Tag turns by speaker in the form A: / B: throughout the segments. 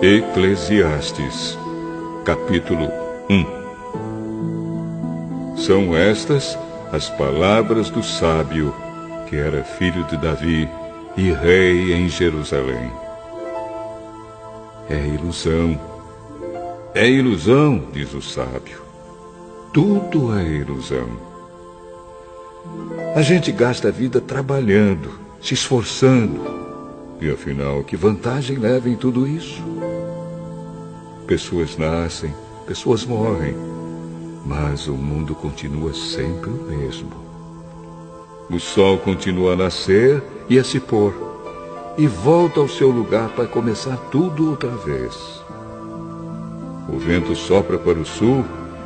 A: Eclesiastes, capítulo 1. São estas as palavras do sábio, que era filho de Davi e rei em Jerusalém. É ilusão, diz o sábio. Tudo é ilusão. A gente gasta a vida trabalhando, se esforçando. E afinal, que vantagem leva em tudo isso? Pessoas nascem, pessoas morrem, mas o mundo continua sempre o mesmo. O sol continua a nascer e a se pôr, e volta ao seu lugar para começar tudo outra vez. O vento sopra para o sul,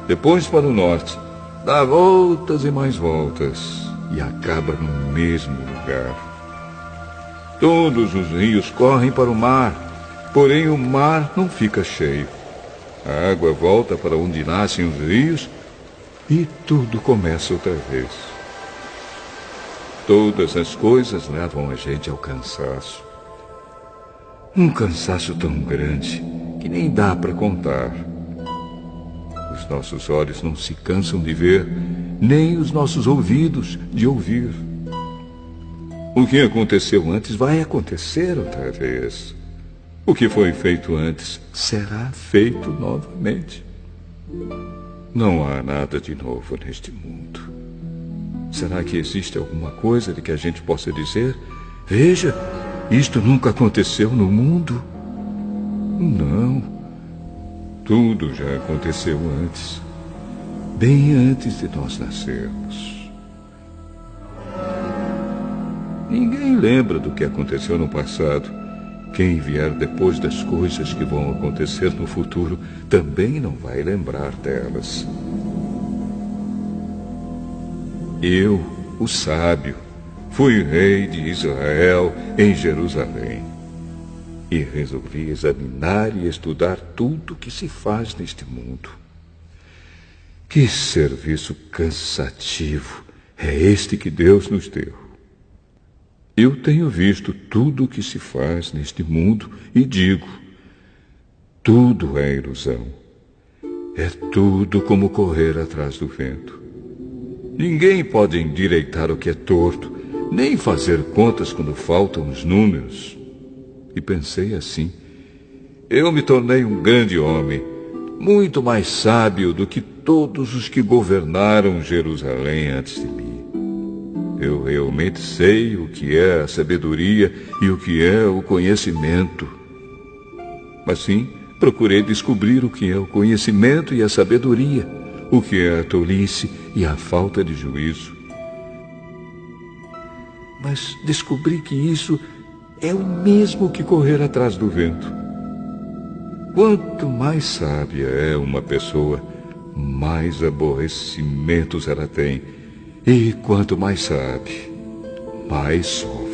A: depois para o norte, dá voltas e mais voltas, e acaba no mesmo lugar. Todos os rios correm para o mar, porém o mar não fica cheio. A água volta para onde nascem os rios e tudo começa outra vez. Todas as coisas levam a gente ao cansaço. Um cansaço tão grande que nem dá para contar. Os nossos olhos não se cansam de ver, nem os nossos ouvidos de ouvir. O que aconteceu antes vai acontecer outra vez. O que foi feito antes será feito novamente. Não há nada de novo neste mundo. Será que existe alguma coisa de que a gente possa dizer: veja, isto nunca aconteceu no mundo? Não. Tudo já aconteceu antes, bem antes de nós nascermos. Ninguém lembra do que aconteceu no passado. Quem vier depois das coisas que vão acontecer no futuro também não vai lembrar delas. Eu, o sábio, fui rei de Israel em Jerusalém e resolvi examinar e estudar tudo que se faz neste mundo. Que serviço cansativo é este que Deus nos deu! Eu tenho visto tudo o que se faz neste mundo e digo: tudo é ilusão. É tudo como correr atrás do vento. Ninguém pode endireitar o que é torto, nem fazer contas quando faltam os números. E pensei assim: eu me tornei um grande homem, muito mais sábio do que todos os que governaram Jerusalém antes de mim. Eu realmente sei o que é a sabedoria e o que é o conhecimento. Assim, procurei descobrir o que é o conhecimento e a sabedoria, o que é a tolice e a falta de juízo. Mas descobri que isso é o mesmo que correr atrás do vento. Quanto mais sábia é uma pessoa, mais aborrecimentos ela tem. E quanto mais sabe, mais sofre.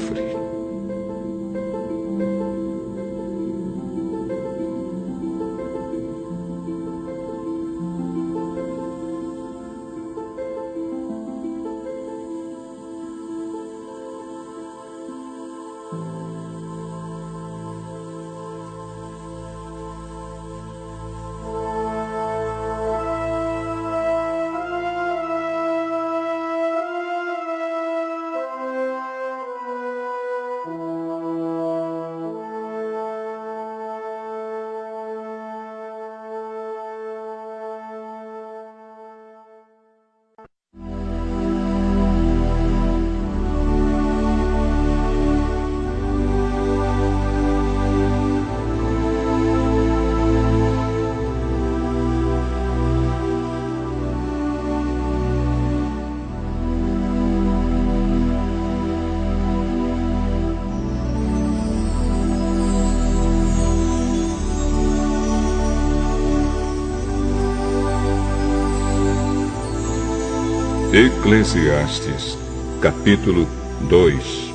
A: Eclesiastes, capítulo 2.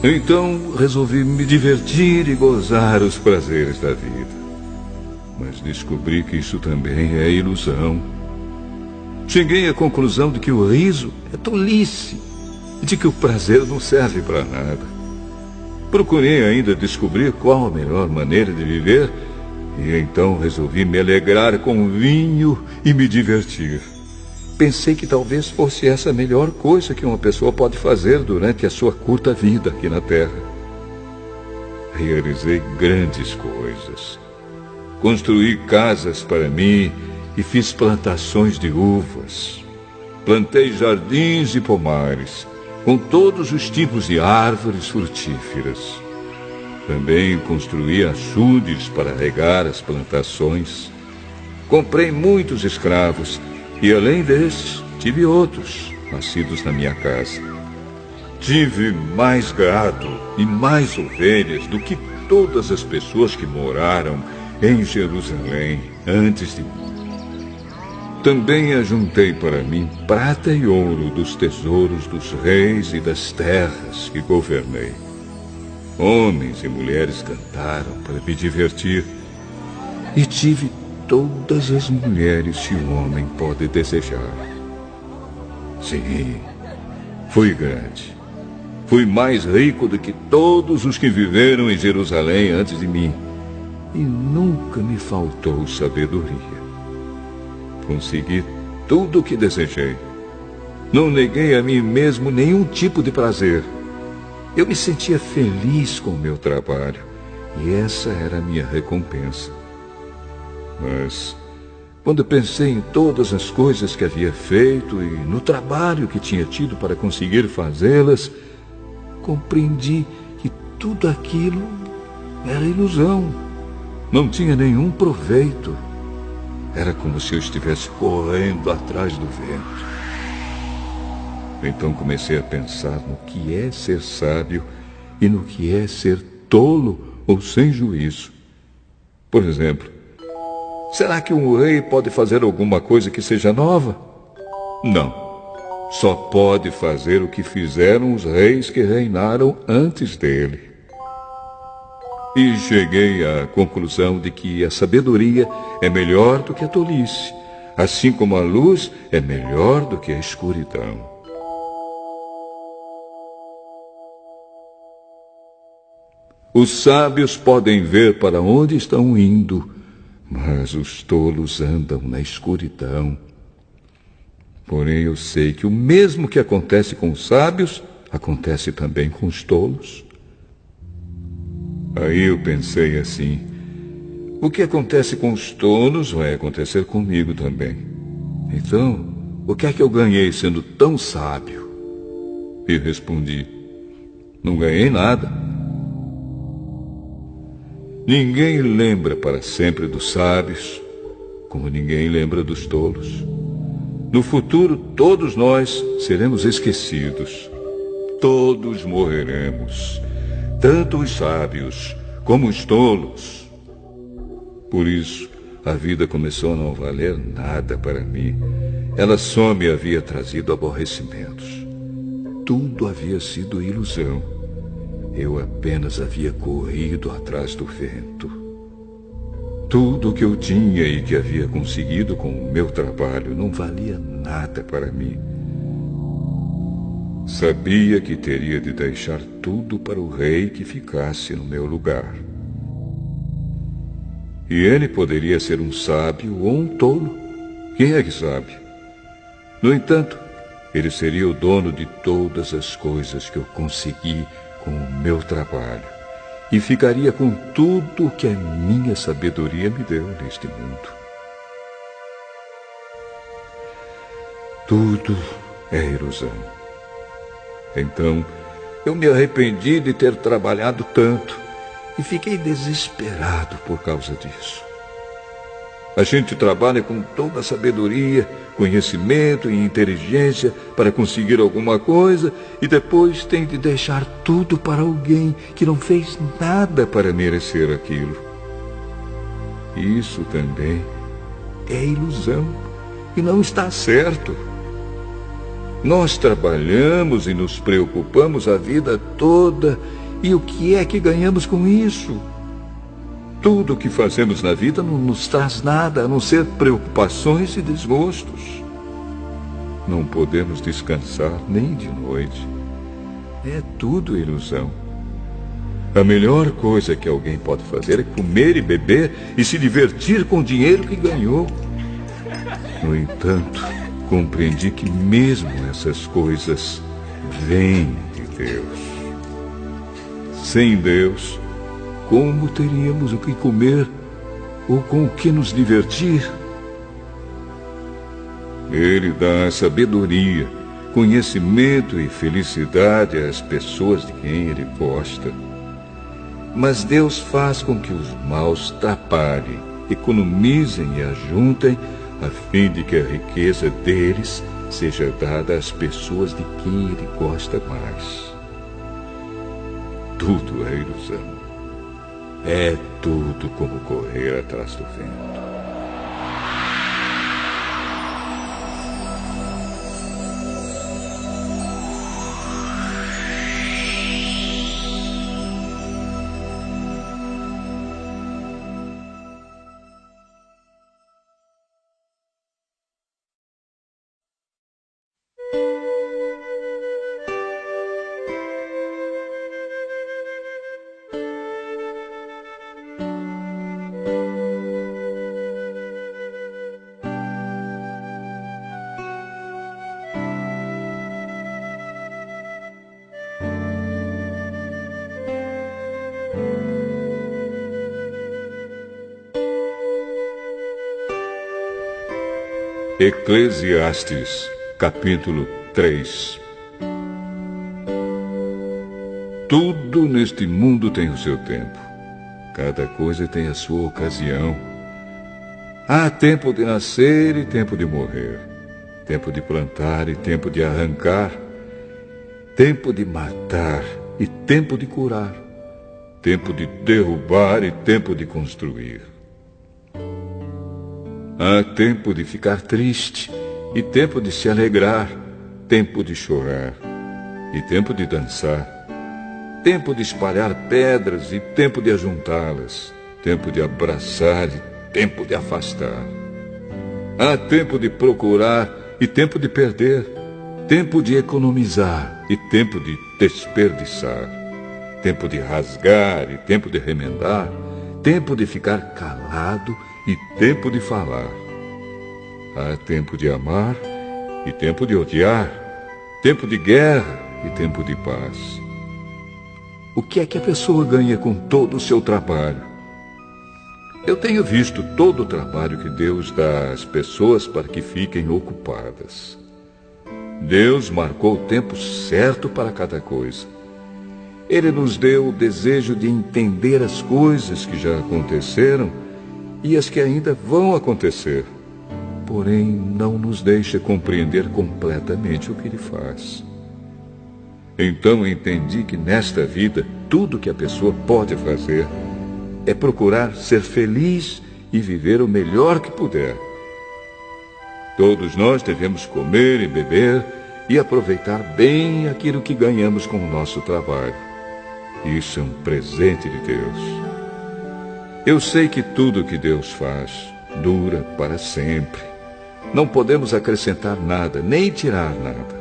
A: Então resolvi me divertir e gozar os prazeres da vida. Mas descobri que isso também é ilusão. Cheguei à conclusão de que o riso é tolice e de que o prazer não serve para nada. Procurei ainda descobrir qual a melhor maneira de viver e então resolvi me alegrar com vinho e me divertir. Pensei que talvez fosse essa a melhor coisa que uma pessoa pode fazer durante a sua curta vida aqui na Terra. Realizei grandes coisas. Construí casas para mim e fiz plantações de uvas. Plantei jardins e pomares, com todos os tipos de árvores frutíferas. Também construí açudes para regar as plantações. Comprei muitos escravos e, além destes, tive outros, nascidos na minha casa. Tive mais gado e mais ovelhas do que todas as pessoas que moraram em Jerusalém antes de mim. Também ajuntei para mim prata e ouro dos tesouros dos reis e das terras que governei. Homens e mulheres cantaram para me divertir. E tive todas as mulheres que um homem pode desejar. Sim, fui grande. Fui mais rico do que todos os que viveram em Jerusalém antes de mim. E nunca me faltou sabedoria. Consegui tudo o que desejei. Não neguei a mim mesmo nenhum tipo de prazer. Eu me sentia feliz com o meu trabalho, e essa era a minha recompensa. Mas, quando pensei em todas as coisas que havia feito e no trabalho que tinha tido para conseguir fazê-las, compreendi que tudo aquilo era ilusão. Não tinha nenhum proveito. Era como se eu estivesse correndo atrás do vento. Então comecei a pensar no que é ser sábio e no que é ser tolo ou sem juízo. Por exemplo, será que um rei pode fazer alguma coisa que seja nova? Não. Só pode fazer o que fizeram os reis que reinaram antes dele. E cheguei à conclusão de que a sabedoria é melhor do que a tolice, assim como a luz é melhor do que a escuridão. Os sábios podem ver para onde estão indo, mas os tolos andam na escuridão. Porém, eu sei que o mesmo que acontece com os sábios, acontece também com os tolos. Aí eu pensei assim: o que acontece com os tolos vai acontecer comigo também. Então, o que é que eu ganhei sendo tão sábio? E respondi: não ganhei nada. Ninguém lembra para sempre dos sábios, como ninguém lembra dos tolos. No futuro, todos nós seremos esquecidos. Todos morreremos, tanto os sábios como os tolos. Por isso, a vida começou a não valer nada para mim. Ela só me havia trazido aborrecimentos. Tudo havia sido ilusão. Eu apenas havia corrido atrás do vento. Tudo o que eu tinha e que havia conseguido com o meu trabalho não valia nada para mim. Sabia que teria de deixar tudo para o rei que ficasse no meu lugar. E ele poderia ser um sábio ou um tolo. Quem é que sabe? No entanto, ele seria o dono de todas as coisas que eu consegui com o meu trabalho e ficaria com tudo o que a minha sabedoria me deu neste mundo. Tudo é ilusão. Então, eu me arrependi de ter trabalhado tanto e fiquei desesperado por causa disso. A gente trabalha com toda a sabedoria, conhecimento e inteligência para conseguir alguma coisa e depois tem de deixar tudo para alguém que não fez nada para merecer aquilo. Isso também é ilusão. e não está certo. Nós trabalhamos e nos preocupamos a vida toda, e o que é que ganhamos com isso? Tudo o que fazemos na vida não nos traz nada, a não ser preocupações e desgostos. Não podemos descansar nem de noite. É tudo ilusão. A melhor coisa que alguém pode fazer é comer e beber e se divertir com o dinheiro que ganhou. No entanto, compreendi que mesmo essas coisas vêm de Deus. Sem Deus, como teríamos o que comer ou com o que nos divertir? Ele dá sabedoria, conhecimento e felicidade às pessoas de quem ele gosta. Mas Deus faz com que os maus trabalhem, economizem e ajuntem, a fim de que a riqueza deles seja dada às pessoas de quem ele gosta mais. Tudo é ilusão. É tudo como correr atrás do vento. Eclesiastes, capítulo 3. Tudo neste mundo tem o seu tempo. Cada coisa tem a sua ocasião. Há tempo de nascer e tempo de morrer. Tempo de plantar e tempo de arrancar. Tempo de matar e tempo de curar. Tempo de derrubar e tempo de construir. Há tempo de ficar triste e tempo de se alegrar, tempo de chorar e tempo de dançar, tempo de espalhar pedras e tempo de ajuntá-las, tempo de abraçar e tempo de afastar. Há tempo de procurar e tempo de perder, tempo de economizar e tempo de desperdiçar, tempo de rasgar e tempo de remendar, tempo de ficar calado e tempo de falar. Há tempo de amar e tempo de odiar, tempo de guerra e tempo de paz. O que é que a pessoa ganha com todo o seu trabalho? Eu tenho visto todo o trabalho que Deus dá às pessoas para que fiquem ocupadas. Deus marcou o tempo certo para cada coisa. Ele nos deu o desejo de entender as coisas que já aconteceram e as que ainda vão acontecer. Porém, não nos deixa compreender completamente o que Ele faz. Então entendi que nesta vida, tudo que a pessoa pode fazer é procurar ser feliz e viver o melhor que puder. Todos nós devemos comer e beber e aproveitar bem aquilo que ganhamos com o nosso trabalho. Isso é um presente de Deus. Eu sei que tudo que Deus faz dura para sempre. Não podemos acrescentar nada, nem tirar nada.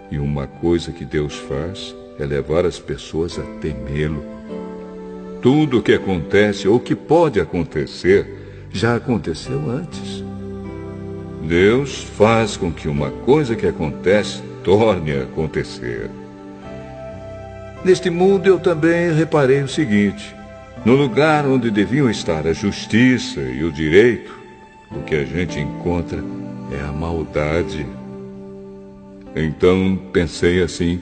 A: E uma coisa que Deus faz é levar as pessoas a temê-lo. Tudo o que acontece ou que pode acontecer já aconteceu antes. Deus faz com que uma coisa que acontece torne a acontecer. Neste mundo eu também reparei o seguinte: no lugar onde deviam estar a justiça e o direito, o que a gente encontra é a maldade. Então pensei assim: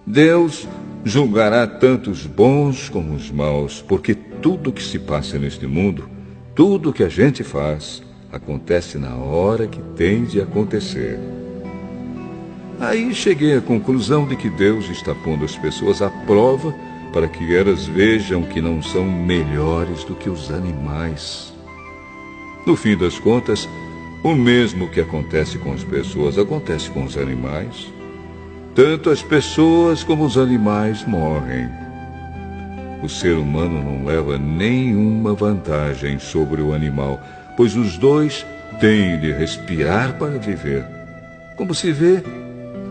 A: Deus julgará tanto os bons como os maus, porque tudo o que se passa neste mundo, tudo o que a gente faz, acontece na hora que tem de acontecer. Aí cheguei à conclusão de que Deus está pondo as pessoas à prova para que elas vejam que não são melhores do que os animais. No fim das contas, O mesmo que acontece com as pessoas acontece com os animais. Tanto as pessoas como os animais morrem. O ser humano não leva nenhuma vantagem sobre o animal, pois os dois têm de respirar para viver. Como se vê,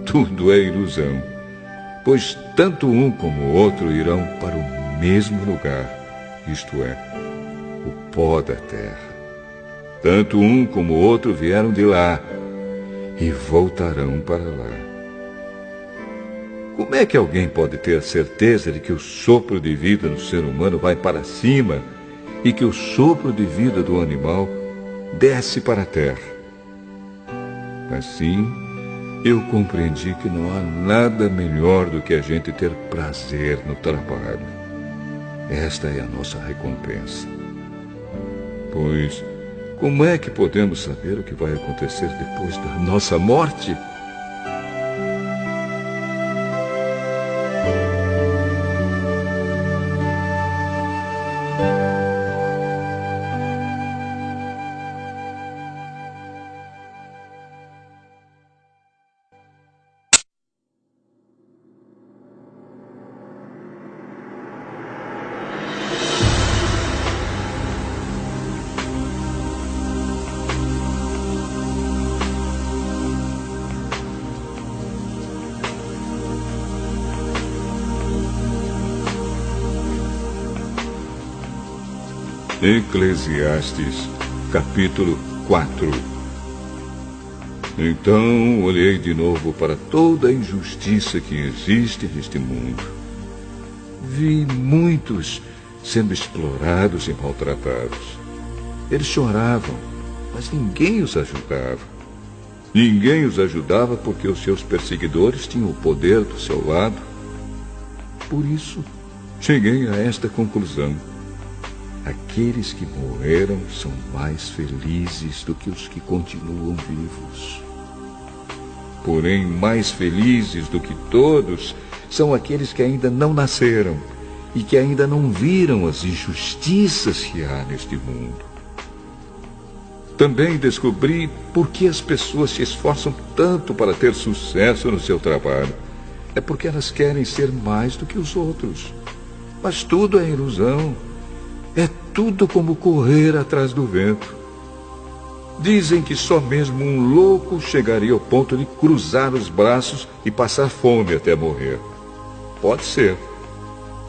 A: tudo é ilusão, pois tanto um como o outro irão para o mesmo lugar, isto é, o pó da terra. Tanto um como o outro vieram de lá e voltarão para lá. Como é que alguém pode ter a certeza de que o sopro de vida do ser humano vai para cima e que o sopro de vida do animal desce para a terra? Assim, eu compreendi que não há nada melhor do que a gente ter prazer no trabalho. Esta é a nossa recompensa. Pois, como é que podemos saber o que vai acontecer depois da nossa morte? Eclesiastes, capítulo 4. Então olhei de novo para toda a injustiça que existe neste mundo. Vi muitos sendo explorados e maltratados. Eles choravam, mas ninguém os ajudava. Ninguém os ajudava porque os seus perseguidores tinham o poder do seu lado. Por isso, cheguei a esta conclusão. Aqueles que morreram são mais felizes do que os que continuam vivos. Porém, mais felizes do que todos são aqueles que ainda não nasceram e que ainda não viram as injustiças que há neste mundo. Também descobri por que as pessoas se esforçam tanto para ter sucesso no seu trabalho. É porque elas querem ser mais do que os outros. Mas tudo é ilusão. É tudo como correr atrás do vento. Dizem que só mesmo um louco chegaria ao ponto de cruzar os braços e passar fome até morrer. Pode ser,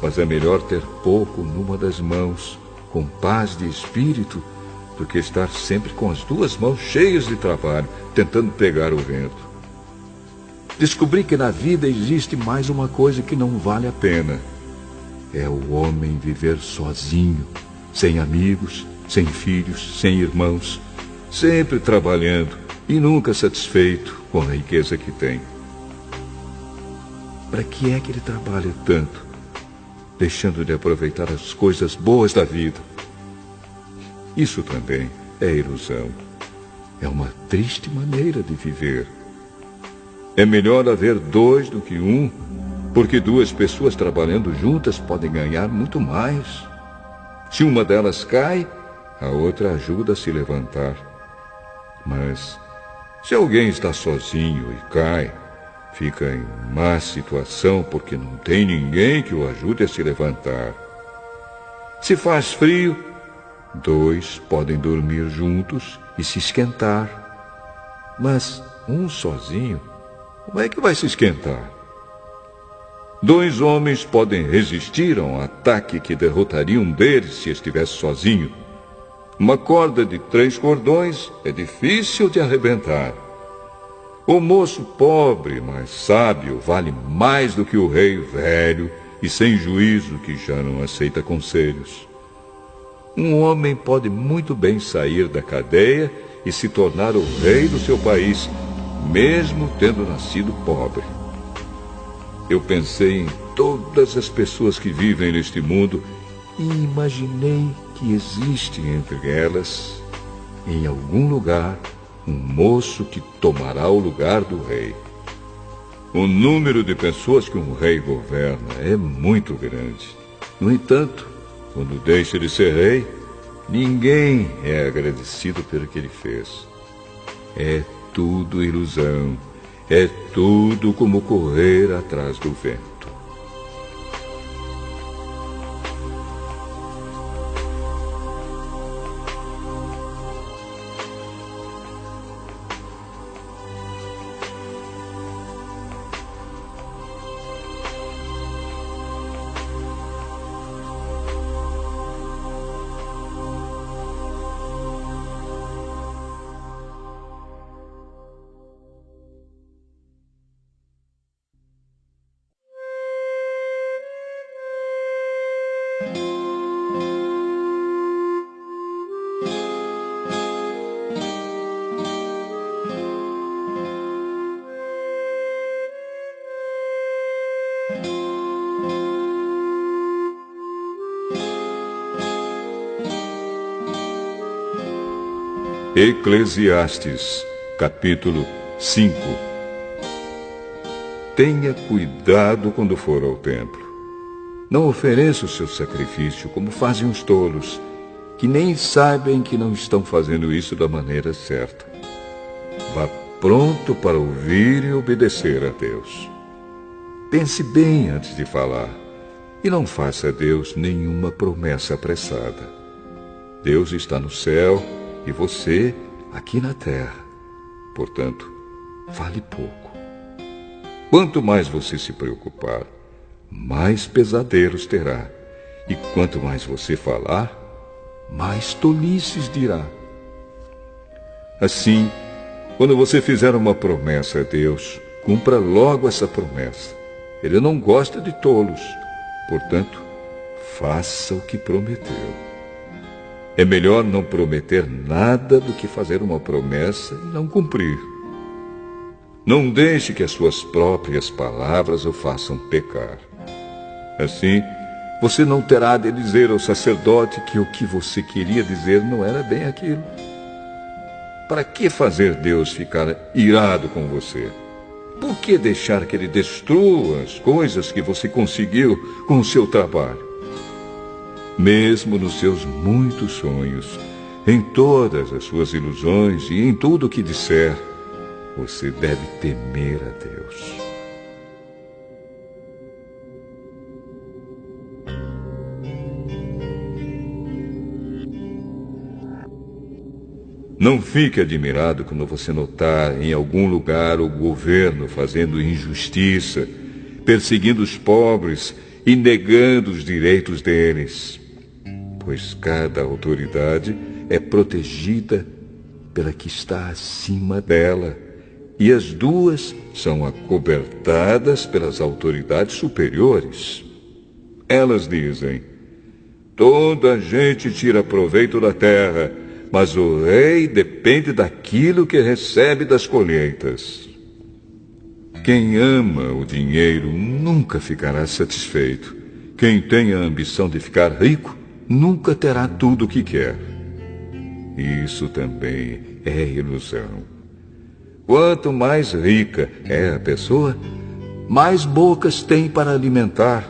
A: mas é melhor ter pouco numa das mãos, com paz de espírito, do que estar sempre com as duas mãos cheias de trabalho, tentando pegar o vento. Descobri que na vida existe mais uma coisa que não vale a pena. É o homem viver sozinho, sem amigos, sem filhos, sem irmãos, sempre trabalhando e nunca satisfeito com a riqueza que tem. Para que é que ele trabalha tanto, deixando de aproveitar as coisas boas da vida? Isso também é ilusão. É uma triste maneira de viver. É melhor haver dois do que um, porque duas pessoas trabalhando juntas podem ganhar muito mais. Se uma delas cai, a outra ajuda a se levantar. Mas se alguém está sozinho e cai, fica em má situação porque não tem ninguém que o ajude a se levantar. Se faz frio, dois podem dormir juntos e se esquentar. Mas um sozinho, como é que vai se esquentar? Dois homens podem resistir a um ataque que derrotaria um deles se estivesse sozinho. Uma corda de 3 cordões é difícil de arrebentar. O moço pobre, mas sábio, vale mais do que o rei velho e sem juízo que já não aceita conselhos. Um homem pode muito bem sair da cadeia e se tornar o rei do seu país, mesmo tendo nascido pobre. Eu pensei em todas as pessoas que vivem neste mundo e imaginei que existe entre elas, em algum lugar, um moço que tomará o lugar do rei. O número de pessoas que um rei governa é muito grande. No entanto, quando deixa de ser rei, ninguém é agradecido pelo que ele fez. É tudo ilusão, é tudo como correr atrás do vento. Eclesiastes, capítulo 5. Tenha cuidado quando for ao templo. Não ofereça o seu sacrifício como fazem os tolos, que nem sabem que não estão fazendo isso da maneira certa. Vá pronto para ouvir e obedecer a Deus. Pense bem antes de falar e não faça a Deus nenhuma promessa apressada. Deus está no céu e você aqui na terra. Portanto, fale pouco. Quanto mais você se preocupar, mais pesadelos terá. E quanto mais você falar, mais tolices dirá. Assim, quando você fizer uma promessa a Deus, cumpra logo essa promessa. Ele não gosta de tolos. Portanto, faça o que prometeu. É melhor não prometer nada do que fazer uma promessa e não cumprir. Não deixe que as suas próprias palavras o façam pecar. Assim, você não terá de dizer ao sacerdote que o que você queria dizer não era bem aquilo. Para que fazer Deus ficar irado com você? Por que deixar que Ele destrua as coisas que você conseguiu com o seu trabalho? Mesmo nos seus muitos sonhos, em todas as suas ilusões e em tudo o que disser, você deve temer a Deus. Não fique admirado quando você notar em algum lugar o governo fazendo injustiça, perseguindo os pobres e negando os direitos deles. Pois cada autoridade é protegida pela que está acima dela, e as duas são acobertadas pelas autoridades superiores. Elas dizem: toda a gente tira proveito da terra, mas o rei depende daquilo que recebe das colheitas. Quem ama o dinheiro nunca ficará satisfeito. Quem tem a ambição de ficar rico nunca terá tudo o que quer. Isso também é ilusão. Quanto mais rica é a pessoa, mais bocas tem para alimentar.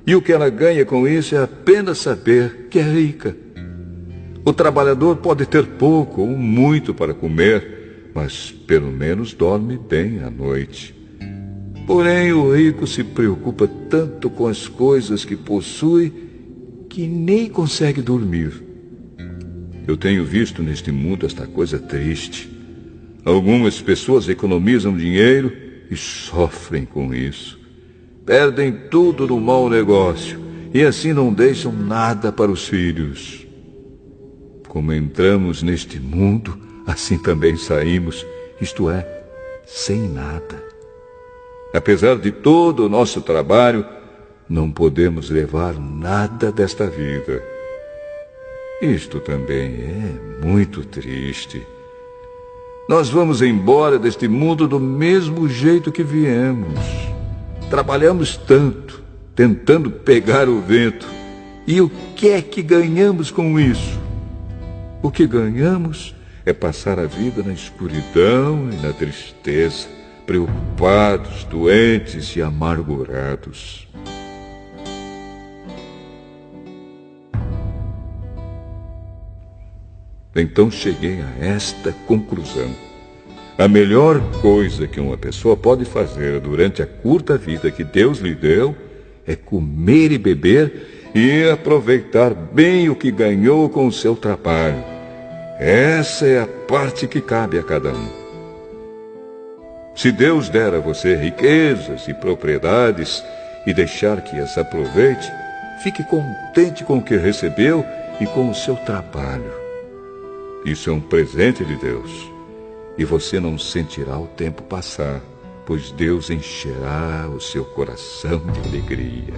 A: E o que ela ganha com isso é apenas saber que é rica. O trabalhador pode ter pouco ou muito para comer, mas pelo menos dorme bem à noite. Porém, o rico se preocupa tanto com as coisas que possui que nem consegue dormir. Eu tenho visto neste mundo esta coisa triste. Algumas pessoas economizam dinheiro e sofrem com isso. Perdem tudo no mau negócio e assim não deixam nada para os filhos. Como entramos neste mundo, assim também saímos, isto é, sem nada. Apesar de todo o nosso trabalho, não podemos levar nada desta vida. Isto também é muito triste. Nós vamos embora deste mundo do mesmo jeito que viemos. Trabalhamos tanto, tentando pegar o vento. E o que é que ganhamos com isso? O que ganhamos é passar a vida na escuridão e na tristeza, preocupados, doentes e amargurados. Então cheguei a esta conclusão. A melhor coisa que uma pessoa pode fazer durante a curta vida que Deus lhe deu é comer e beber e aproveitar bem o que ganhou com o seu trabalho. Essa é a parte que cabe a cada um. Se Deus der a você riquezas e propriedades e deixar que as aproveite, fique contente com o que recebeu e com o seu trabalho. Isso é um presente de Deus. E você não sentirá o tempo passar, pois Deus encherá o seu coração de alegria.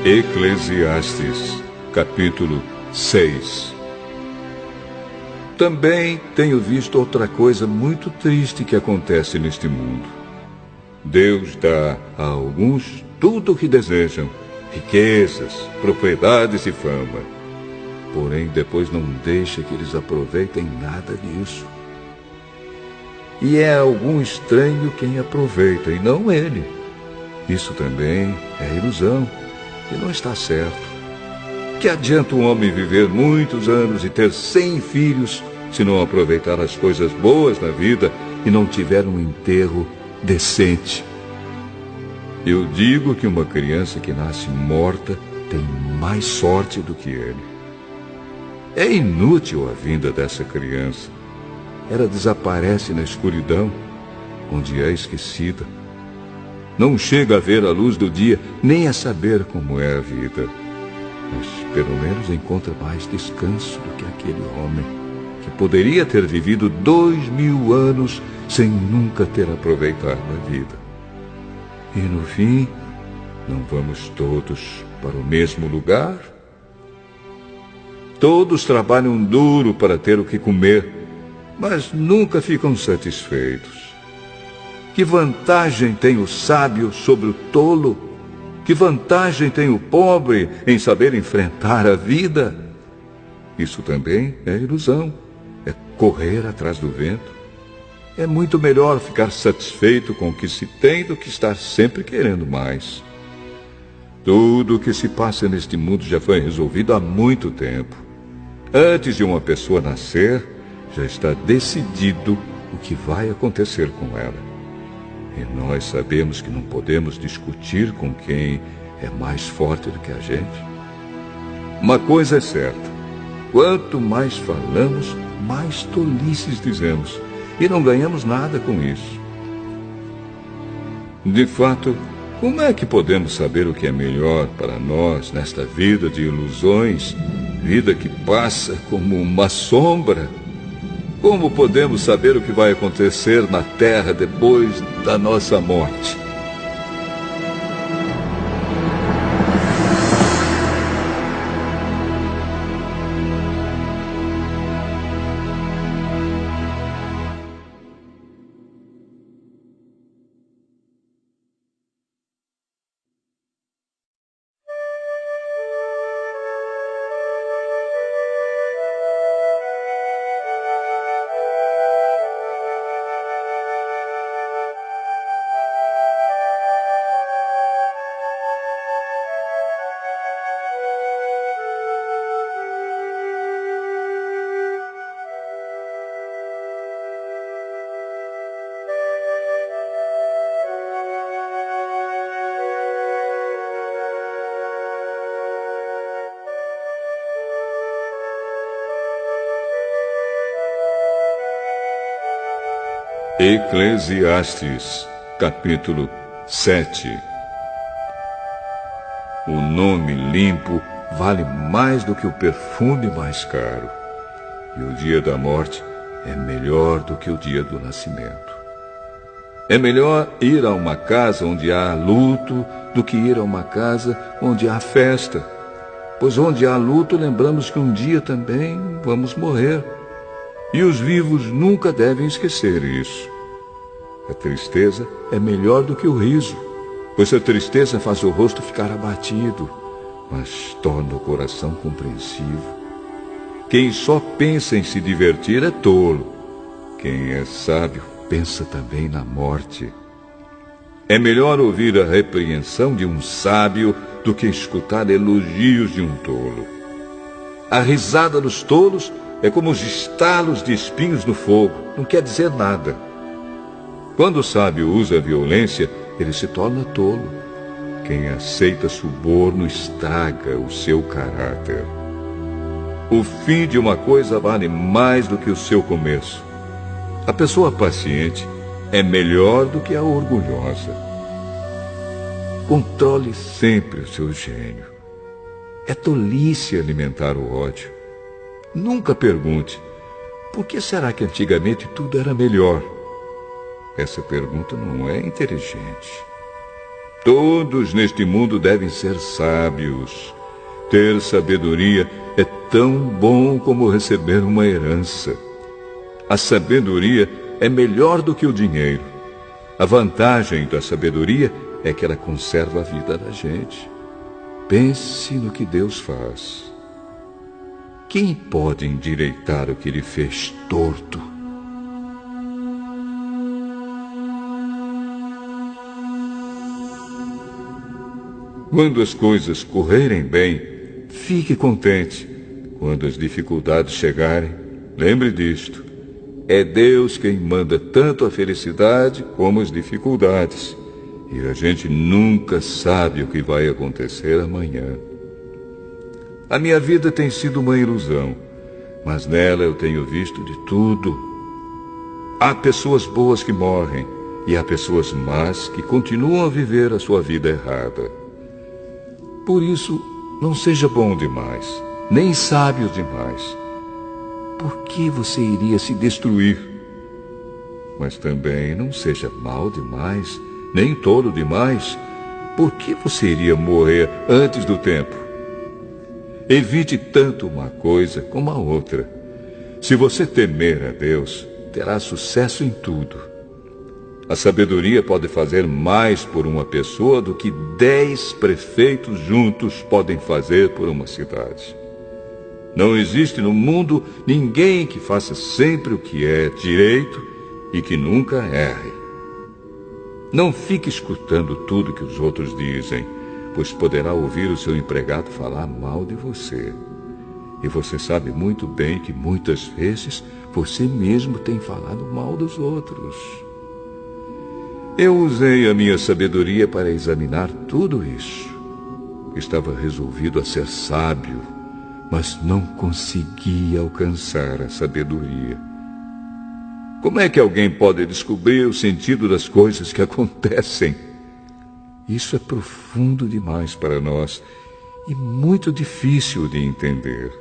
A: Eclesiastes, capítulo 6. Também tenho visto outra coisa muito triste que acontece neste mundo. Deus dá a alguns tudo o que desejam, riquezas, propriedades e fama. Porém, depois não deixa que eles aproveitem nada disso. E é algum estranho quem aproveita, e não ele. Isso também é ilusão. E não está certo. Que adianta um homem viver muitos anos e ter 100 filhos se não aproveitar as coisas boas na vida e não tiver um enterro decente? Eu digo que uma criança que nasce morta tem mais sorte do que ele. É inútil a vinda dessa criança. Ela desaparece na escuridão, onde é esquecida. Não chega a ver a luz do dia, nem a saber como é a vida. Mas pelo menos encontra mais descanso do que aquele homem, que poderia ter vivido 2000 anos sem nunca ter aproveitado a vida. E no fim, não vamos todos para o mesmo lugar? Todos trabalham duro para ter o que comer, mas nunca ficam satisfeitos. Que vantagem tem o sábio sobre o tolo? Que vantagem tem o pobre em saber enfrentar a vida? Isso também é ilusão, é correr atrás do vento. É muito melhor ficar satisfeito com o que se tem do que estar sempre querendo mais. Tudo o que se passa neste mundo já foi resolvido há muito tempo. Antes de uma pessoa nascer, já está decidido o que vai acontecer com ela. E nós sabemos que não podemos discutir com quem é mais forte do que a gente. Uma coisa é certa: quanto mais falamos, mais tolices dizemos, e não ganhamos nada com isso. De fato, como é que podemos saber o que é melhor para nós nesta vida de ilusões, vida que passa como uma sombra? Como podemos saber o que vai acontecer na terra depois da nossa morte? Eclesiastes, capítulo 7. O nome limpo vale mais do que o perfume mais caro. E o dia da morte é melhor do que o dia do nascimento. É melhor ir a uma casa onde há luto do que ir a uma casa onde há festa. Pois onde há luto, lembramos que um dia também vamos morrer. E os vivos nunca devem esquecer isso. A tristeza é melhor do que o riso, pois a tristeza faz o rosto ficar abatido, mas torna o coração compreensivo. Quem só pensa em se divertir é tolo. Quem é sábio pensa também na morte. É melhor ouvir a repreensão de um sábio do que escutar elogios de um tolo. A risada dos tolos é como os estalos de espinhos no fogo, não quer dizer nada. Quando o sábio usa a violência, ele se torna tolo. Quem aceita suborno estraga o seu caráter. O fim de uma coisa vale mais do que o seu começo. A pessoa paciente é melhor do que a orgulhosa. Controle sempre o seu gênio. É tolice alimentar o ódio. Nunca pergunte, por que será que antigamente tudo era melhor? Essa pergunta não é inteligente. Todos neste mundo devem ser sábios. Ter sabedoria é tão bom como receber uma herança. A sabedoria é melhor do que o dinheiro. A vantagem da sabedoria é que ela conserva a vida da gente. Pense no que Deus faz. Quem pode endireitar o que ele fez torto? Quando as coisas correrem bem, fique contente. Quando as dificuldades chegarem, lembre disto. É Deus quem manda tanto a felicidade como as dificuldades. E a gente nunca sabe o que vai acontecer amanhã. A minha vida tem sido uma ilusão, mas nela eu tenho visto de tudo. Há pessoas boas que morrem e há pessoas más que continuam a viver a sua vida errada. Por isso, não seja bom demais, nem sábio demais. Por que você iria se destruir? Mas também não seja mau demais, nem tolo demais. Por que você iria morrer antes do tempo? Evite tanto uma coisa como a outra. Se você temer a Deus, terá sucesso em tudo. A sabedoria pode fazer mais por uma pessoa do que 10 prefeitos juntos podem fazer por uma cidade. Não existe no mundo ninguém que faça sempre o que é direito e que nunca erre. Não fique escutando tudo que os outros dizem, pois poderá ouvir o seu empregado falar mal de você. E você sabe muito bem que muitas vezes você mesmo tem falado mal dos outros. Eu usei a minha sabedoria para examinar tudo isso. Estava resolvido a ser sábio, mas não conseguia alcançar a sabedoria. Como é que alguém pode descobrir o sentido das coisas que acontecem? Isso é profundo demais para nós e muito difícil de entender.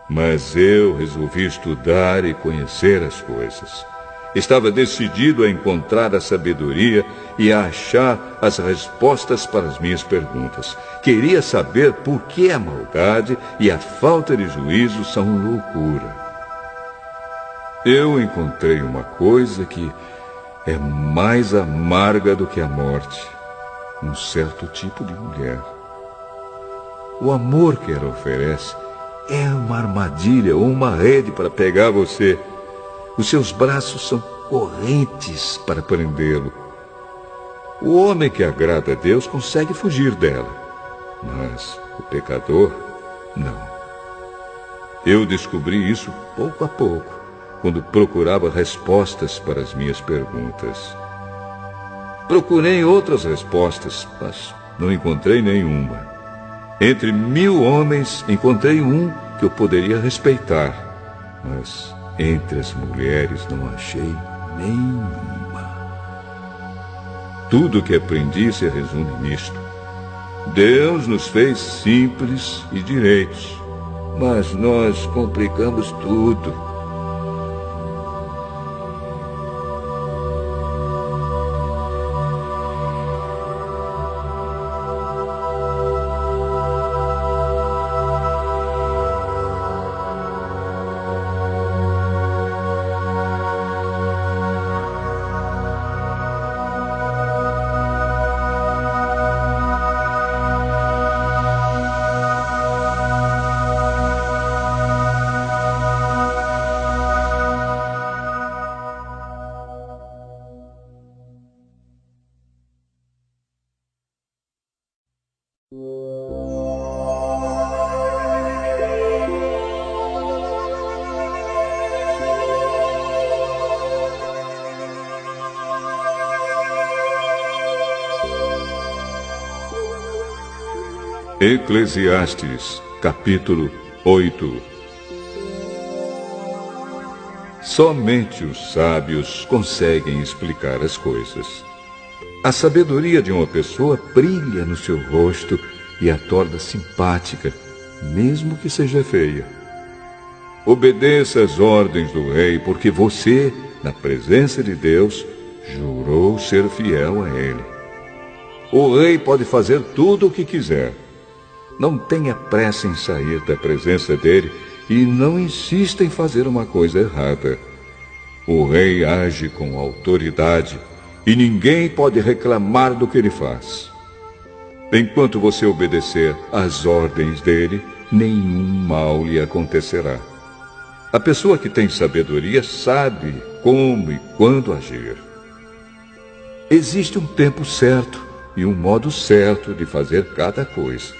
A: Mas eu resolvi estudar e conhecer as coisas. Estava decidido a encontrar a sabedoria e a achar as respostas para as minhas perguntas. Queria saber por que a maldade e a falta de juízo são loucura. Eu encontrei uma coisa que é mais amarga do que a morte. Um certo tipo de mulher. O amor que ela oferece é uma armadilha ou uma rede para pegar você. Os seus braços são correntes para prendê-lo. O homem que agrada a Deus consegue fugir dela, mas o pecador, não. Eu descobri isso pouco a pouco, quando procurava respostas para as minhas perguntas. Procurei outras respostas, mas não encontrei nenhuma. Entre 1000 homens, encontrei um que eu poderia respeitar, mas entre as mulheres não achei nenhuma. Tudo o que aprendi se resume nisto. Deus nos fez simples e direitos, mas nós complicamos tudo. Eclesiastes, capítulo 8. Somente os sábios conseguem explicar as coisas. A sabedoria de uma pessoa brilha no seu rosto e a torna simpática, mesmo que seja feia. Obedeça às ordens do rei, porque você, na presença de Deus, jurou ser fiel a ele. O rei pode fazer tudo o que quiser. Não tenha pressa em sair da presença dele e não insista em fazer uma coisa errada. O rei age com autoridade e ninguém pode reclamar do que ele faz. Enquanto você obedecer às ordens dele, nenhum mal lhe acontecerá. A pessoa que tem sabedoria sabe como e quando agir. Existe um tempo certo e um modo certo de fazer cada coisa.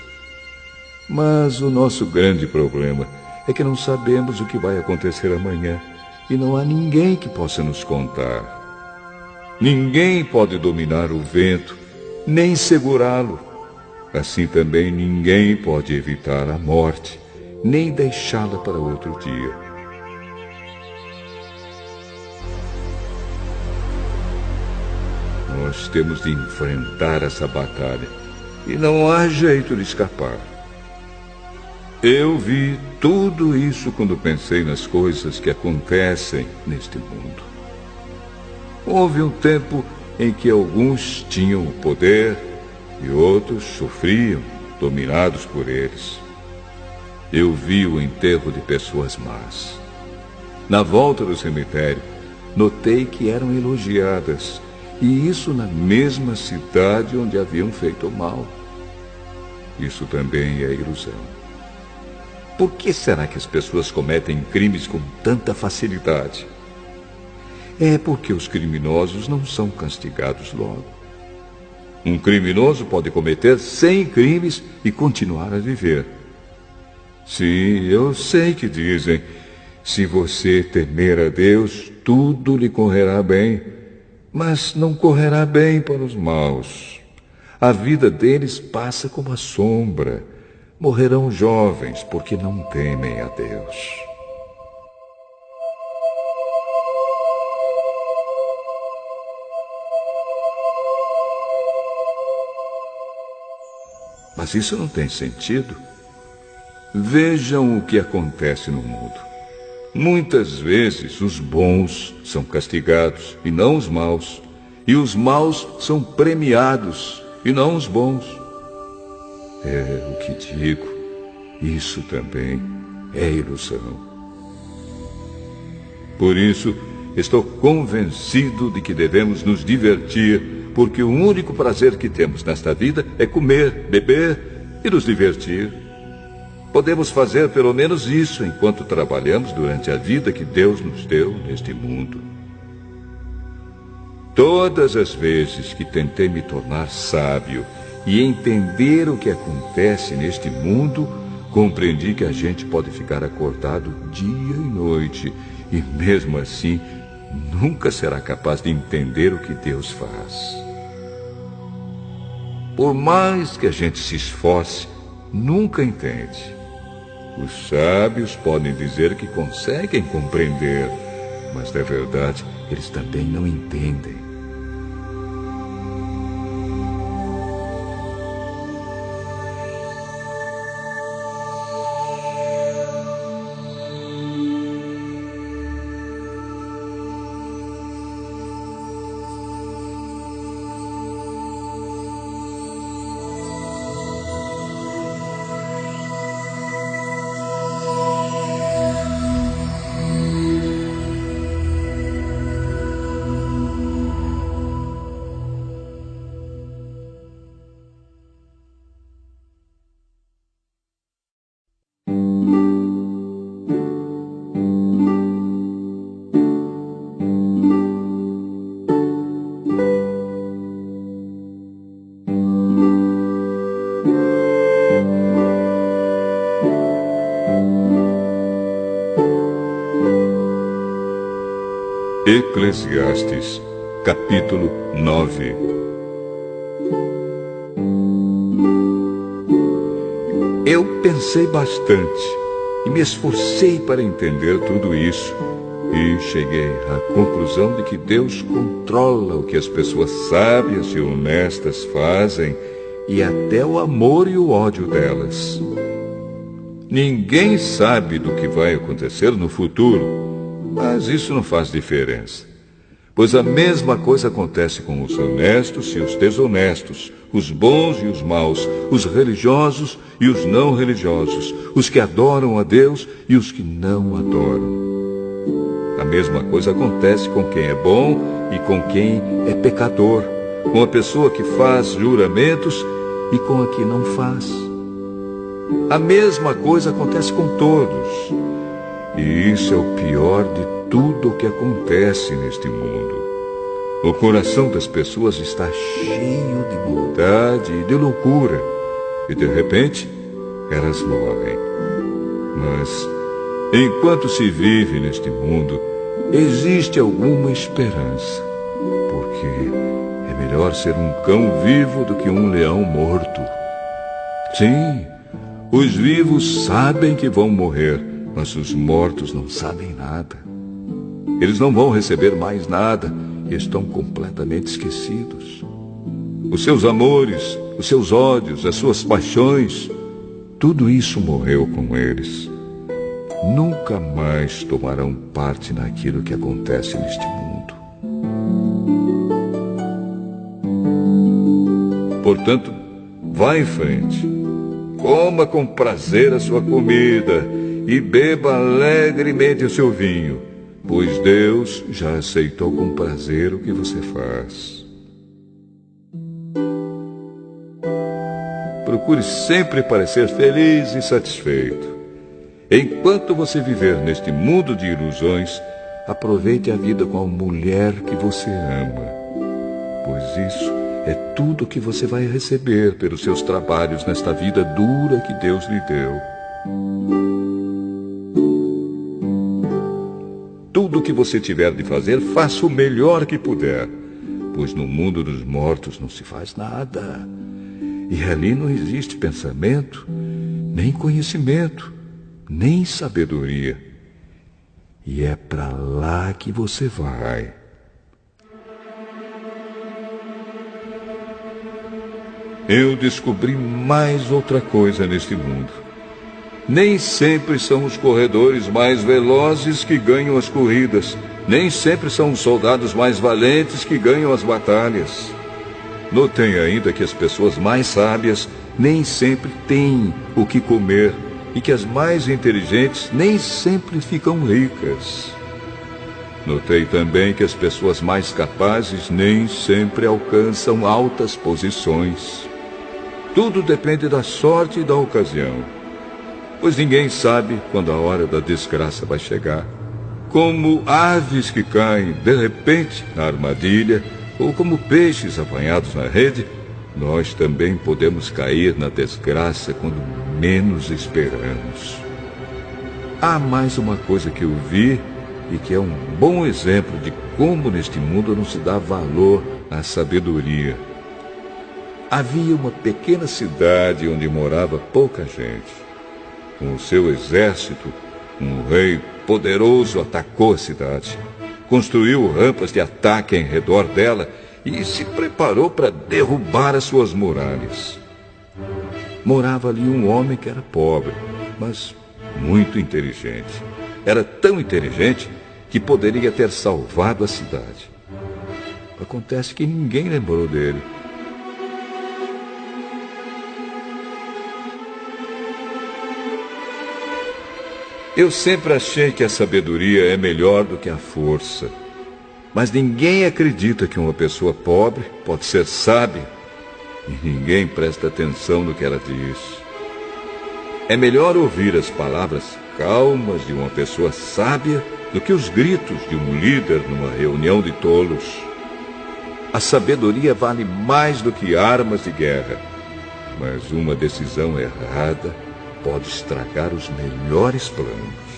A: Mas o nosso grande problema é que não sabemos o que vai acontecer amanhã e não há ninguém que possa nos contar. Ninguém pode dominar o vento, nem segurá-lo. Assim também ninguém pode evitar a morte, nem deixá-la para outro dia. Nós temos de enfrentar essa batalha e não há jeito de escapar. Eu vi tudo isso quando pensei nas coisas que acontecem neste mundo. Houve um tempo em que alguns tinham o poder e outros sofriam, dominados por eles. Eu vi o enterro de pessoas más. Na volta do cemitério, notei que eram elogiadas, e isso na mesma cidade onde haviam feito o mal. Isso também é ilusão. Por que será que as pessoas cometem crimes com tanta facilidade? É porque os criminosos não são castigados logo. Um criminoso pode cometer 100 crimes e continuar a viver. Sim, eu sei que dizem, se você temer a Deus, tudo lhe correrá bem, mas não correrá bem para os maus. A vida deles passa como a sombra. Morrerão jovens porque não temem a Deus. Mas isso não tem sentido. Vejam o que acontece no mundo. Muitas vezes os bons são castigados e não os maus, e os maus são premiados e não os bons. É o que digo, isso também é ilusão. Por isso, estou convencido de que devemos nos divertir, porque o único prazer que temos nesta vida é comer, beber e nos divertir. Podemos fazer pelo menos isso enquanto trabalhamos durante a vida que Deus nos deu neste mundo. Todas as vezes que tentei me tornar sábio e entender o que acontece neste mundo, compreendi que a gente pode ficar acordado dia e noite e, mesmo assim, nunca será capaz de entender o que Deus faz. Por mais que a gente se esforce, nunca entende. Os sábios podem dizer que conseguem compreender, mas, na verdade, eles também não entendem. Eclesiastes, capítulo 9. Eu pensei bastante e me esforcei para entender tudo isso e cheguei à conclusão de que Deus controla o que as pessoas sábias e honestas fazem e até o amor e o ódio delas. Ninguém sabe do que vai acontecer no futuro, mas isso não faz diferença. Pois a mesma coisa acontece com os honestos e os desonestos, os bons e os maus, os religiosos e os não religiosos, os que adoram a Deus e os que não adoram. A mesma coisa acontece com quem é bom e com quem é pecador, com a pessoa que faz juramentos e com a que não faz. A mesma coisa acontece com todos. E isso é o pior de tudo o que acontece neste mundo. O coração das pessoas está cheio de maldade e de loucura. E de repente, elas morrem. Mas, enquanto se vive neste mundo, existe alguma esperança. Porque é melhor ser um cão vivo do que um leão morto. Sim, os vivos sabem que vão morrer, mas os mortos não sabem nada. Eles não vão receber mais nada e estão completamente esquecidos. Os seus amores, os seus ódios, as suas paixões, tudo isso morreu com eles. Nunca mais tomarão parte naquilo que acontece neste mundo. Portanto, vá em frente. Coma com prazer a sua comida e beba alegremente o seu vinho, pois Deus já aceitou com prazer o que você faz. Procure sempre parecer feliz e satisfeito. Enquanto você viver neste mundo de ilusões, aproveite a vida com a mulher que você ama, pois isso é tudo que você vai receber pelos seus trabalhos nesta vida dura que Deus lhe deu. Tudo o que você tiver de fazer, faça o melhor que puder, pois no mundo dos mortos não se faz nada. E ali não existe pensamento, nem conhecimento, nem sabedoria. E é para lá que você vai. Eu descobri mais outra coisa neste mundo. Nem sempre são os corredores mais velozes que ganham as corridas. Nem sempre são os soldados mais valentes que ganham as batalhas. Notei ainda que as pessoas mais sábias nem sempre têm o que comer e que as mais inteligentes nem sempre ficam ricas. Notei também que as pessoas mais capazes nem sempre alcançam altas posições. Tudo depende da sorte e da ocasião, pois ninguém sabe quando a hora da desgraça vai chegar. Como aves que caem de repente na armadilha, ou como peixes apanhados na rede, nós também podemos cair na desgraça quando menos esperamos. Há mais uma coisa que eu vi e que é um bom exemplo de como neste mundo não se dá valor à sabedoria. Havia uma pequena cidade onde morava pouca gente. Com o seu exército, um rei poderoso atacou a cidade. Construiu rampas de ataque em redor dela e se preparou para derrubar as suas muralhas. Morava ali um homem que era pobre, mas muito inteligente. Era tão inteligente que poderia ter salvado a cidade. Acontece que ninguém lembrou dele. Eu sempre achei que a sabedoria é melhor do que a força. Mas ninguém acredita que uma pessoa pobre pode ser sábia. E ninguém presta atenção no que ela diz. É melhor ouvir as palavras calmas de uma pessoa sábia do que os gritos de um líder numa reunião de tolos. A sabedoria vale mais do que armas de guerra. Mas uma decisão errada pode estragar os melhores planos.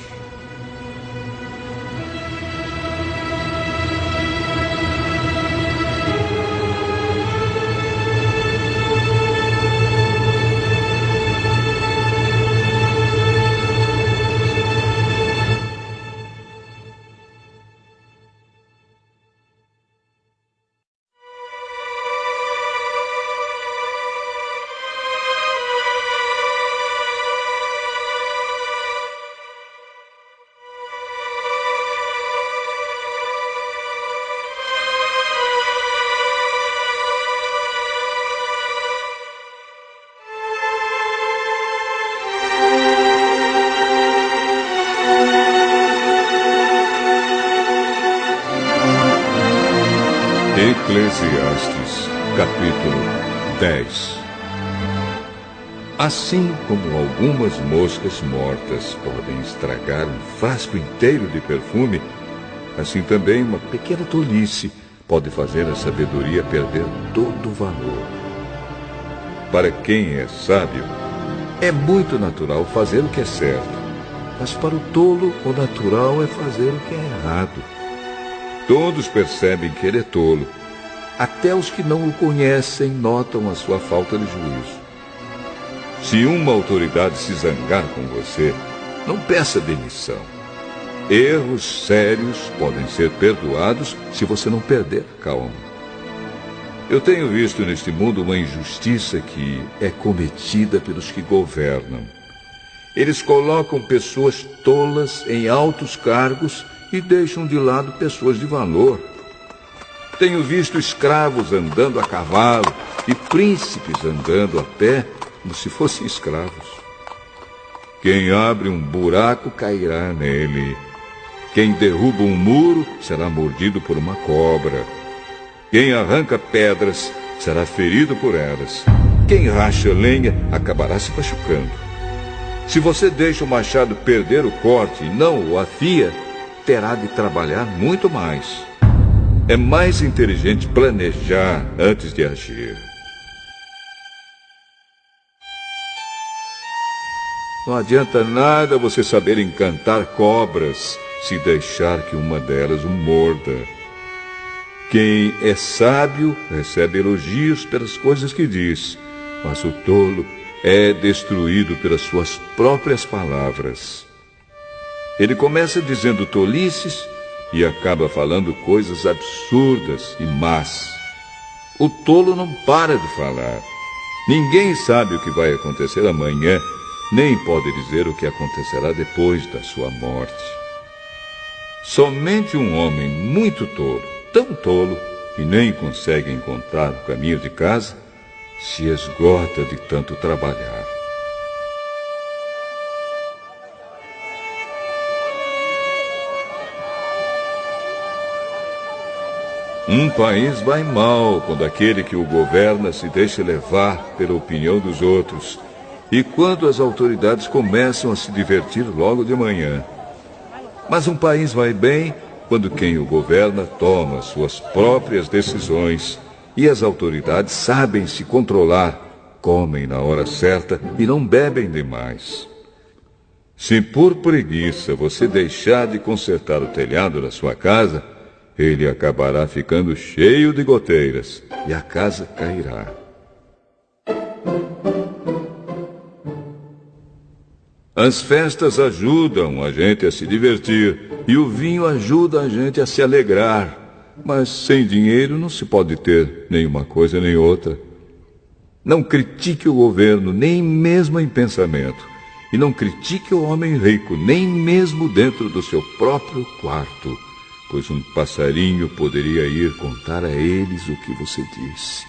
A: Eclesiastes, capítulo 10. Assim como algumas moscas mortas podem estragar um frasco inteiro de perfume, assim também uma pequena tolice pode fazer a sabedoria perder todo o valor. Para quem é sábio, é muito natural fazer o que é certo, mas para o tolo, o natural é fazer o que é errado. Todos percebem que ele é tolo. Até os que não o conhecem notam a sua falta de juízo. Se uma autoridade se zangar com você, não peça demissão. Erros sérios podem ser perdoados se você não perder a calma. Eu tenho visto neste mundo uma injustiça que é cometida pelos que governam. Eles colocam pessoas tolas em altos cargos e deixam de lado pessoas de valor. Tenho visto escravos andando a cavalo e príncipes andando a pé como se fossem escravos. Quem abre um buraco cairá nele. Quem derruba um muro será mordido por uma cobra. Quem arranca pedras será ferido por elas. Quem racha lenha acabará se machucando. Se você deixa o machado perder o corte e não o afia, terá de trabalhar muito mais. É mais inteligente planejar antes de agir. Não adianta nada você saber encantar cobras se deixar que uma delas o morda. Quem é sábio recebe elogios pelas coisas que diz, mas o tolo é destruído pelas suas próprias palavras. Ele começa dizendo tolices e acaba falando coisas absurdas e más. O tolo não para de falar. Ninguém sabe o que vai acontecer amanhã, nem pode dizer o que acontecerá depois da sua morte. Somente um homem muito tolo, tão tolo, que nem consegue encontrar o caminho de casa, se esgota de tanto trabalhar. Um país vai mal quando aquele que o governa se deixa levar pela opinião dos outros e quando as autoridades começam a se divertir logo de manhã. Mas um país vai bem quando quem o governa toma suas próprias decisões e as autoridades sabem se controlar, comem na hora certa e não bebem demais. Se por preguiça você deixar de consertar o telhado da sua casa, ele acabará ficando cheio de goteiras e a casa cairá. As festas ajudam a gente a se divertir e o vinho ajuda a gente a se alegrar. Mas sem dinheiro não se pode ter nem uma coisa nem outra. Não critique o governo, nem mesmo em pensamento. E não critique o homem rico, nem mesmo dentro do seu próprio quarto. Pois um passarinho poderia ir contar a eles o que você disse.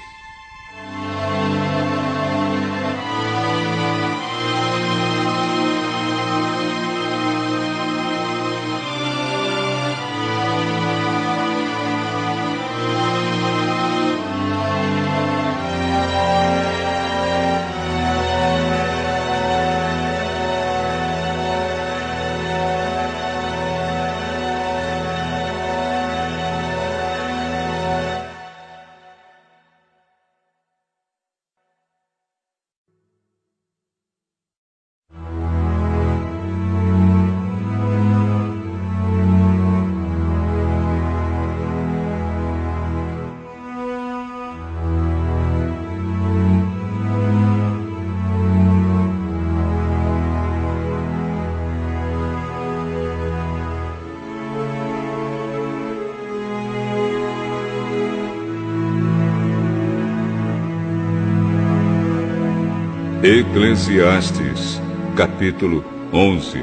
A: Eclesiastes, capítulo 11.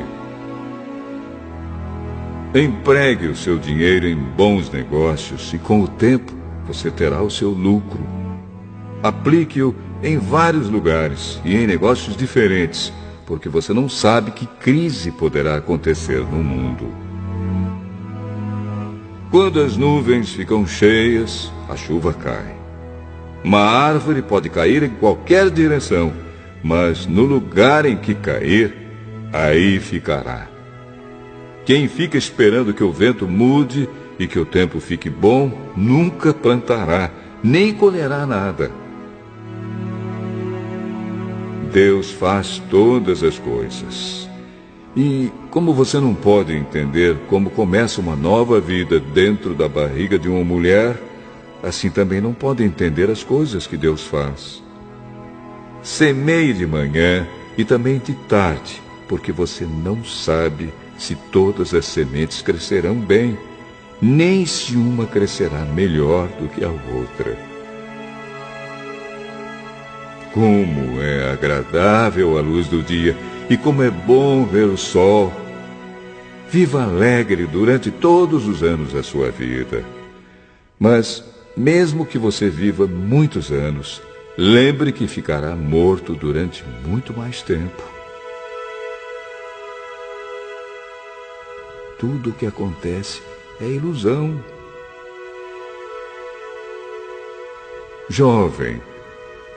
A: Empregue o seu dinheiro em bons negócios e com o tempo você terá o seu lucro. Aplique-o em vários lugares e em negócios diferentes, porque você não sabe que crise poderá acontecer no mundo. Quando as nuvens ficam cheias, a chuva cai. Uma árvore pode cair em qualquer direção, mas no lugar em que cair, aí ficará. Quem fica esperando que o vento mude e que o tempo fique bom, nunca plantará, nem colherá nada. Deus faz todas as coisas. E como você não pode entender como começa uma nova vida dentro da barriga de uma mulher, assim também não pode entender as coisas que Deus faz. Semeie de manhã e também de tarde, porque você não sabe se todas as sementes crescerão bem, nem se uma crescerá melhor do que a outra. Como é agradável a luz do dia e como é bom ver o sol. Viva alegre durante todos os anos da sua vida. Mas, mesmo que você viva muitos anos, lembre que ficará morto durante muito mais tempo. Tudo o que acontece é ilusão. Jovem,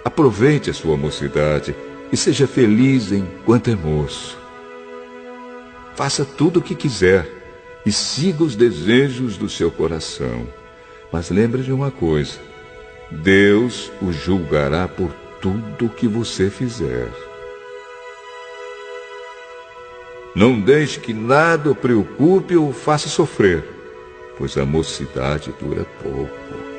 A: aproveite a sua mocidade e seja feliz enquanto é moço. Faça tudo o que quiser e siga os desejos do seu coração. Mas lembre de uma coisa: Deus o julgará por tudo o que você fizer. Não deixe que nada o preocupe ou o faça sofrer, pois a mocidade dura pouco.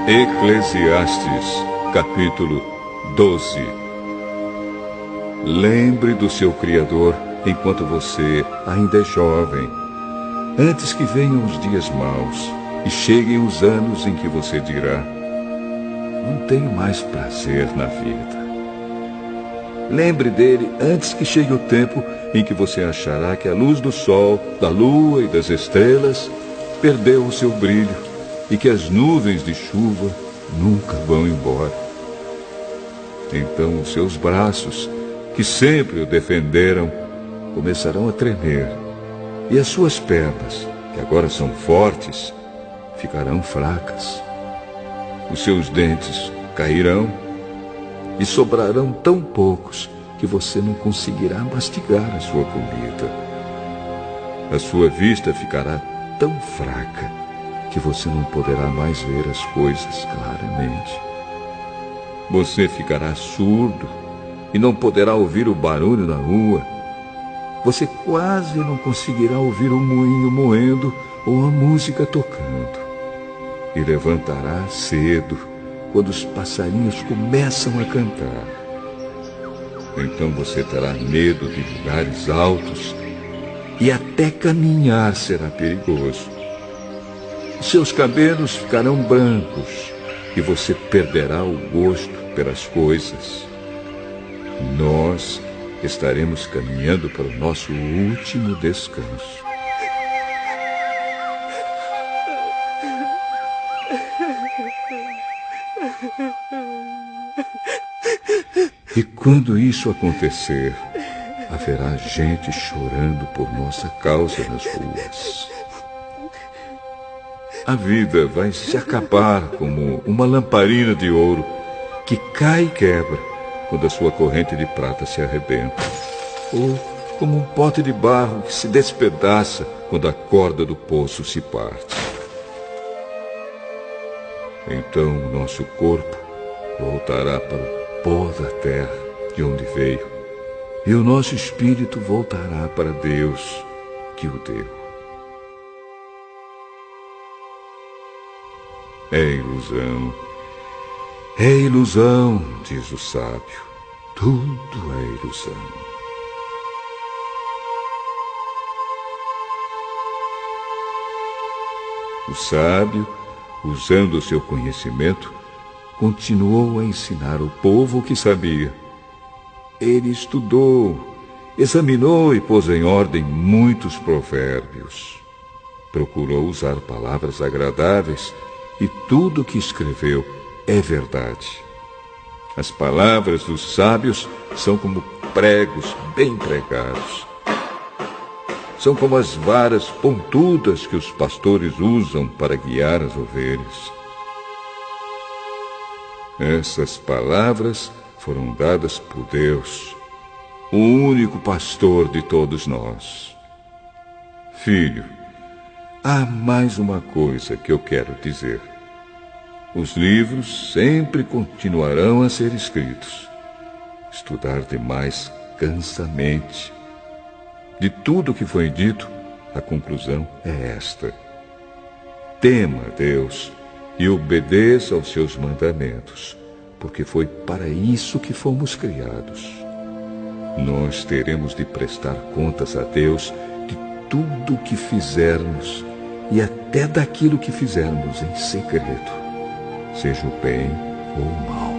A: Eclesiastes, capítulo 12. Lembre do seu Criador enquanto você ainda é jovem, antes que venham os dias maus e cheguem os anos em que você dirá: não tenho mais prazer na vida. Lembre dele antes que chegue o tempo em que você achará que a luz do sol, da lua e das estrelas perdeu o seu brilho e que as nuvens de chuva nunca vão embora. Então os seus braços, que sempre o defenderam, começarão a tremer, e as suas pernas, que agora são fortes, ficarão fracas. Os seus dentes cairão e sobrarão tão poucos que você não conseguirá mastigar a sua comida. A sua vista ficará tão fraca que você não poderá mais ver as coisas claramente. Você ficará surdo e não poderá ouvir o barulho na rua. Você quase não conseguirá ouvir o moinho moendo ou a música tocando. E levantará cedo quando os passarinhos começam a cantar. Então você terá medo de lugares altos e até caminhar será perigoso. Seus cabelos ficarão brancos e você perderá o gosto pelas coisas. Nós estaremos caminhando para o nosso último descanso. E quando isso acontecer, haverá gente chorando por nossa causa nas ruas. A vida vai se acabar como uma lamparina de ouro que cai e quebra quando a sua corrente de prata se arrebenta, ou como um pote de barro que se despedaça quando a corda do poço se parte. Então o nosso corpo voltará para o pó da terra de onde veio, e o nosso espírito voltará para Deus que o deu. É ilusão, diz o sábio, tudo é ilusão. O sábio, usando o seu conhecimento, continuou a ensinar o povo o que sabia. Ele estudou, examinou e pôs em ordem muitos provérbios. Procurou usar palavras agradáveis e tudo o que escreveu é verdade. As palavras dos sábios são como pregos bem pregados. São como as varas pontudas que os pastores usam para guiar as ovelhas. Essas palavras foram dadas por Deus, o único pastor de todos nós. Filho, há mais uma coisa que eu quero dizer. Os livros sempre continuarão a ser escritos. Estudar demais cansa a mente. De tudo o que foi dito, a conclusão é esta: tema a Deus e obedeça aos seus mandamentos, porque foi para isso que fomos criados. Nós teremos de prestar contas a Deus de tudo o que fizermos e até daquilo que fizermos em segredo, seja o bem ou o mal.